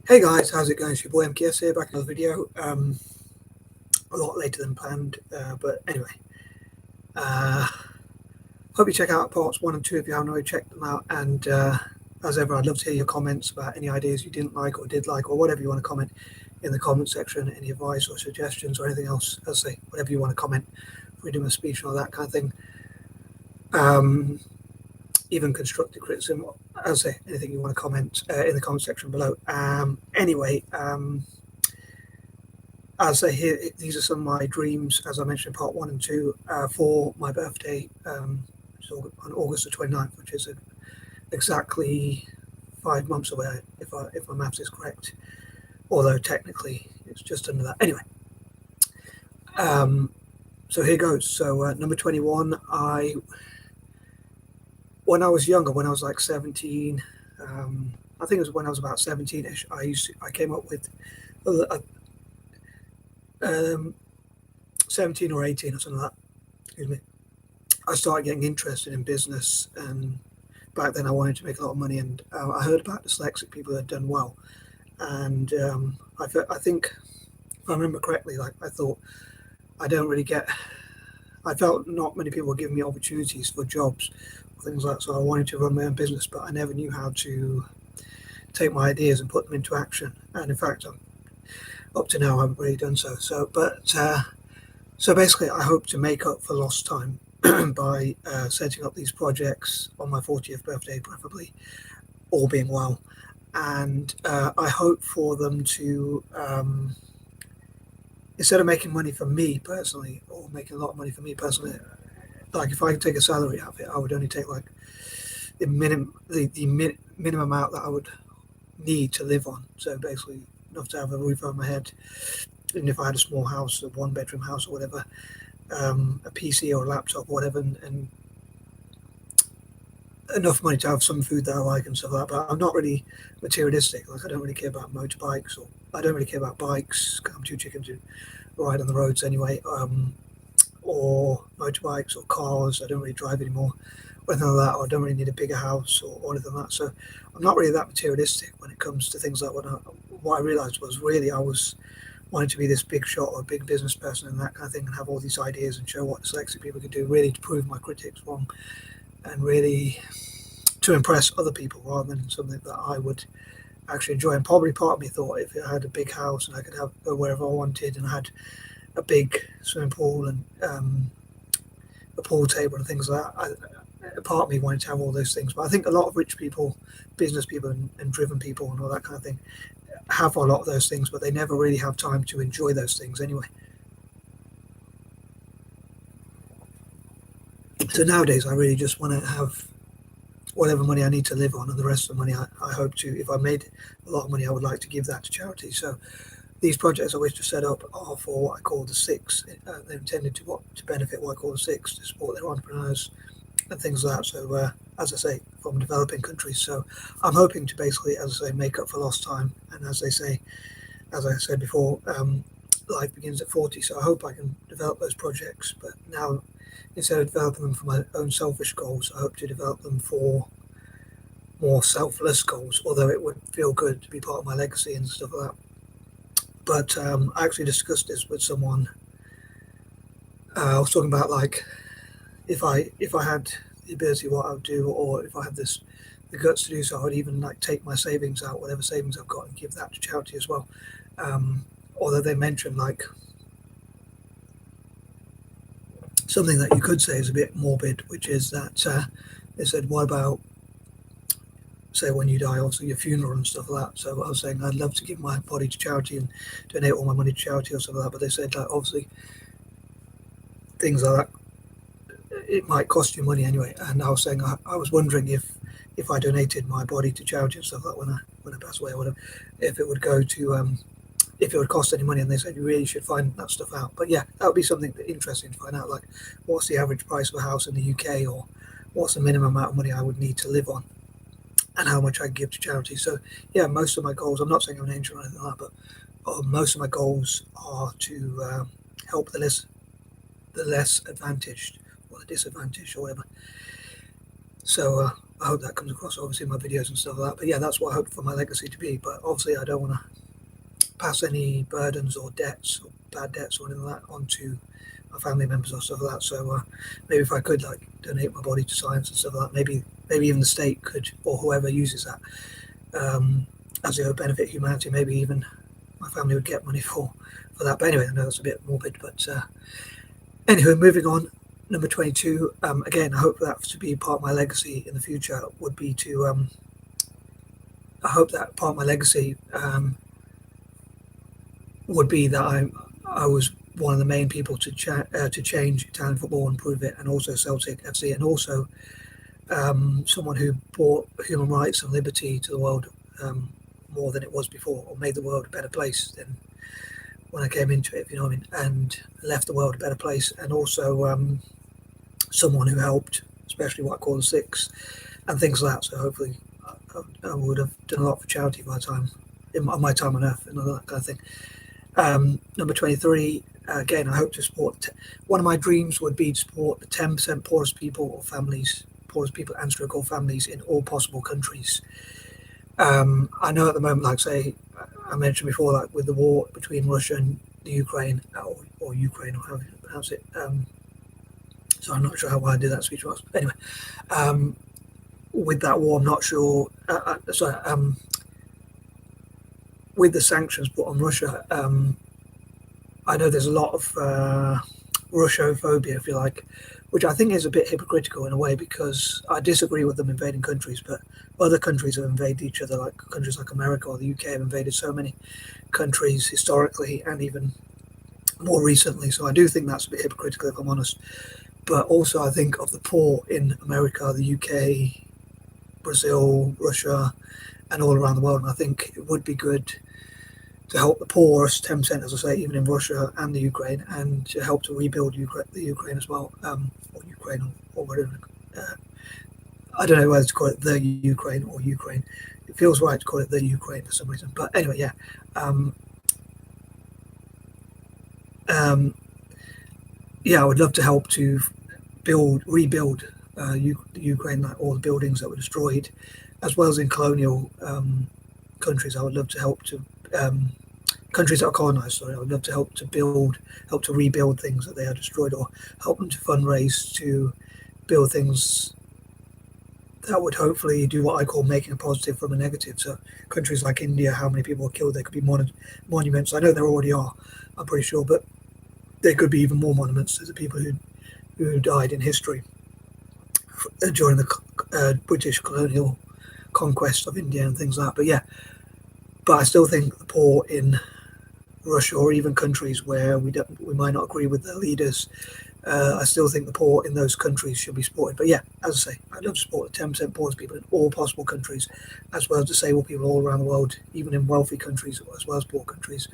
Hey guys, how's it going? It's your boy MKS here, back in another video. A lot later than planned, but anyway. Hope you check out parts 1 and 2 if you haven't already checked them out. And as ever, I'd love to hear your comments about any ideas you didn't like or did like, or whatever you want to comment in the comment section. Any advice or suggestions or anything else, as I say, whatever you want to comment, freedom of speech and all that kind of thing. Even constructive criticism, as I say, anything you want to comment in the comment section below. Anyway. As I hear, these are some of my dreams, as I mentioned in part 1 and 2, for my birthday, which is on August the 29th, which is exactly 5 months away, if my maths is correct. Although technically it's just under that. Anyway, so here goes. So number 21, when I was younger, when I was like 17, I think it was when I was about 17ish, I came up with 17 or 18 or something like that, excuse me, I started getting interested in business, and back then I wanted to make a lot of money, and I heard about dyslexic people that had done well, and I think, if I remember correctly, like I thought, I felt not many people were giving me opportunities for jobs or things like that, so I wanted to run my own business, but I never knew how to take my ideas and put them into action, and in fact, up to now I haven't really done so. So basically I hope to make up for lost time by setting up these projects on my 40th birthday, preferably, all being well, and I hope for them to, instead of making money for me personally, or making a lot of money for me personally, like if I could take a salary out of it, I would only take like the minimum amount that I would need to live on. So basically enough to have a roof over my head, even if I had a small house, a 1-bedroom house or whatever, a PC or a laptop or whatever, and enough money to have some food that I like and stuff like that. But I'm not really materialistic. Like I don't really care about motorbikes, or I don't really care about bikes, because I'm too chicken to ride on the roads anyway, or motorbikes or cars. I don't really drive anymore, or anything like that, or I don't really need a bigger house or anything like that. So I'm not really that materialistic when it comes to things like what I realized was really I was wanting to be this big shot or a big business person and that kind of thing, and have all these ideas and show what dyslexic people could do, really to prove my critics wrong, and really to impress other people rather than something that I would actually enjoy. And probably part of me thought if I had a big house and I could go wherever I wanted, and I had a big swimming pool and a pool table and things like that, part of me wanted to have all those things. But I think a lot of rich people, business people and driven people and all that kind of thing have a lot of those things, but they never really have time to enjoy those things anyway. So nowadays I really just want to have whatever money I need to live on, and the rest of the money I hope to, if I made a lot of money, I would like to give that to charity. So these projects I wish to set up are for what I call the six. They're intended to benefit what I call the six, to support their entrepreneurs and things like that. So as I say, from developing countries. So I'm hoping to basically, as I say, make up for lost time. And as I said before, life begins at 40. So I hope I can develop those projects. But now, instead of developing them for my own selfish goals, I hope to develop them for more selfless goals, although it would feel good to be part of my legacy and stuff like that. But I actually discussed this with someone. I was talking about, like, if I had the ability, what I would do, or if I had the guts to do so, I would even like take my savings out, whatever savings I've got, and give that to charity as well. Although they mentioned like something that you could say is a bit morbid, which is that they said, what about, say, when you die, also your funeral and stuff like that. So I was saying I'd love to give my body to charity and donate all my money to charity or stuff like that. But they said, like, obviously things like that, it might cost you money anyway. And I was saying I was wondering if I donated my body to charity and stuff like that when I pass away or whatever, if it would go to if it would cost any money. And they said you really should find that stuff out. But yeah, that would be something interesting to find out, like what's the average price of a house in the UK, or what's the minimum amount of money I would need to live on, and how much I give to charity. So yeah, most of my goals, I'm not saying I'm an angel or anything like that, but most of my goals are to help the less advantaged, or the disadvantaged, or whatever. So I hope that comes across, obviously, in my videos and stuff like that. But yeah, that's what I hope for my legacy to be. But obviously, I don't want to pass any burdens or debts or bad debts or anything like that onto my family members or stuff like that. So maybe if I could like donate my body to science and stuff like that, maybe even the state could, or whoever uses that, as it would benefit humanity. Maybe even my family would get money for that. But anyway, I know that's a bit morbid. But anyway, moving on. Number 22. Again, I hope that to be part of my legacy in the future would be to. I hope that part of my legacy would be that I was one of the main people to change Italian football and improve it, and also Celtic FC, and also someone who brought human rights and liberty to the world more than it was before, or made the world a better place than when I came into it, if you know what I mean, and left the world a better place, and also someone who helped, especially what I call the six and things like that. So hopefully I would have done a lot for charity by the time, in my time on earth, and all that kind of thing. Number 23, again, I hope to support, one of my dreams would be to support the 10% poorest people or families, poorest people and stroke or families in all possible countries. I know at the moment, like say, I mentioned before, like with the war between Russia and the Ukraine, or Ukraine, or however you pronounce it. So I'm not sure how I did that speech was. But anyway, with that war, I'm not sure. With the sanctions put on Russia, I know there's a lot of Russophobia, if you like, which I think is a bit hypocritical in a way, because I disagree with them invading countries, but other countries have invaded each other, like countries like America or the UK have invaded so many countries historically and even more recently. So I do think that's a bit hypocritical, if I'm honest. But also I think of the poor in America, the UK, Brazil, Russia, and all around the world. And I think it would be good to help the poorest 10%, as I say, even in Russia and the Ukraine, and to help to rebuild the Ukraine as well, or Ukraine, or whatever. I don't know whether to call it the Ukraine or Ukraine. It feels right to call it the Ukraine for some reason. But anyway, yeah. Yeah, I would love to help to rebuild the Ukraine, like all the buildings that were destroyed, as well as in colonial countries. I would love to help to countries that are colonized. Sorry, I would love to help to rebuild things that they are destroyed, or help them to fundraise to build things that would hopefully do what I call making a positive from a negative. So countries like India, how many people were killed? There could be monuments. I know there already are, I'm pretty sure, but there could be even more monuments to the people who died in history during the British colonial conquest of India and things like that. But yeah, but I still think the poor in Russia, or even countries where we might not agree with their leaders, I still think the poor in those countries should be supported. But yeah, as I say, I'd love to support the 10% poorest people in all possible countries, as well as disabled people all around the world, even in wealthy countries as well as poor countries.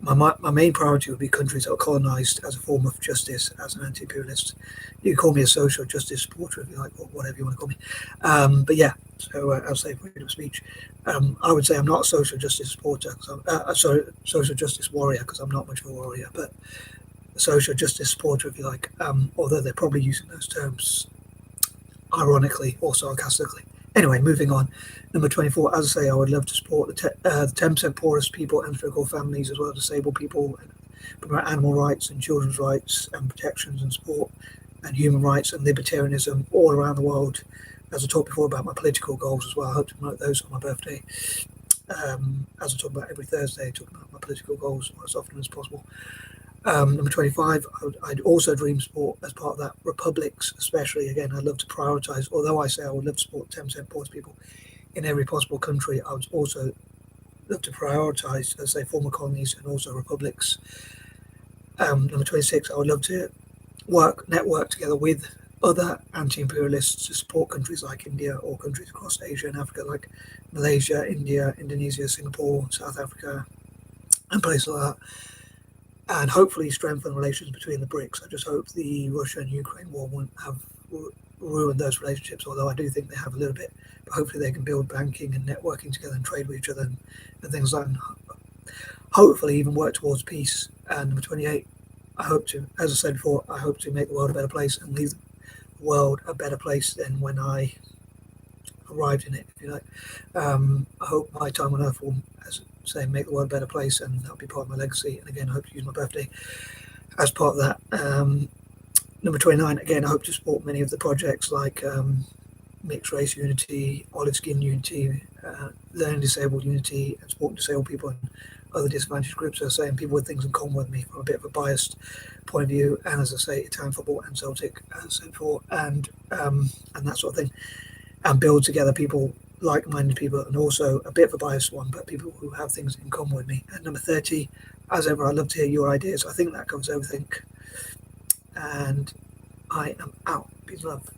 My main priority would be countries that are colonized as a form of justice, as an anti-imperialist. You can call me a social justice supporter if you like, or whatever you want to call me. But yeah, so I'll say freedom of speech. I would say I'm not a social justice supporter, social justice warrior, because I'm not much of a warrior, but a social justice supporter, if you like, although they're probably using those terms ironically or sarcastically. Anyway, moving on. Number 24, as I say, I would love to support the 10% poorest people and struggle families, as well as disabled people, and promote animal rights and children's rights and protections and support and human rights and libertarianism all around the world. As I talked before about my political goals as well, I hope to promote those on my birthday. As I talk about every Thursday, I talk about my political goals as often as possible. Number 25, I'd also dream support as part of that republics, especially. Again, I'd love to prioritize, although I say I would love to support 10% poorest people in every possible country, I would also love to prioritize, as I say, former colonies and also republics. Number 26, I would love to network together with other anti-imperialists to support countries like India, or countries across Asia and Africa like Malaysia, India, Indonesia, Singapore, South Africa, and places like that. And hopefully strengthen relations between the BRICS. I just hope the Russia and Ukraine war won't have ruined those relationships, although I do think they have a little bit. But hopefully they can build banking and networking together and trade with each other and things like that. Hopefully even work towards peace. And number 28, I hope to, as I said before, I hope to make the world a better place and leave the world a better place than when I arrived in it, if you like. I hope my time on Earth will, as I say, make the world a better place, and that'll be part of my legacy. And again, I hope to use my birthday as part of that. Number 29, again, I hope to support many of the projects like mixed race unity, olive skin unity, learning disabled unity, and supporting disabled people and other disadvantaged groups, as I say, and people with things in common with me from a bit of a biased point of view, and as I say, Italian football and Celtic, as I said before, and that sort of thing, and build together people, like-minded people, and also a bit of a biased one, but people who have things in common with me. And number 30, as ever, I'd love to hear your ideas. I think that covers everything, and I am out. Peace and love.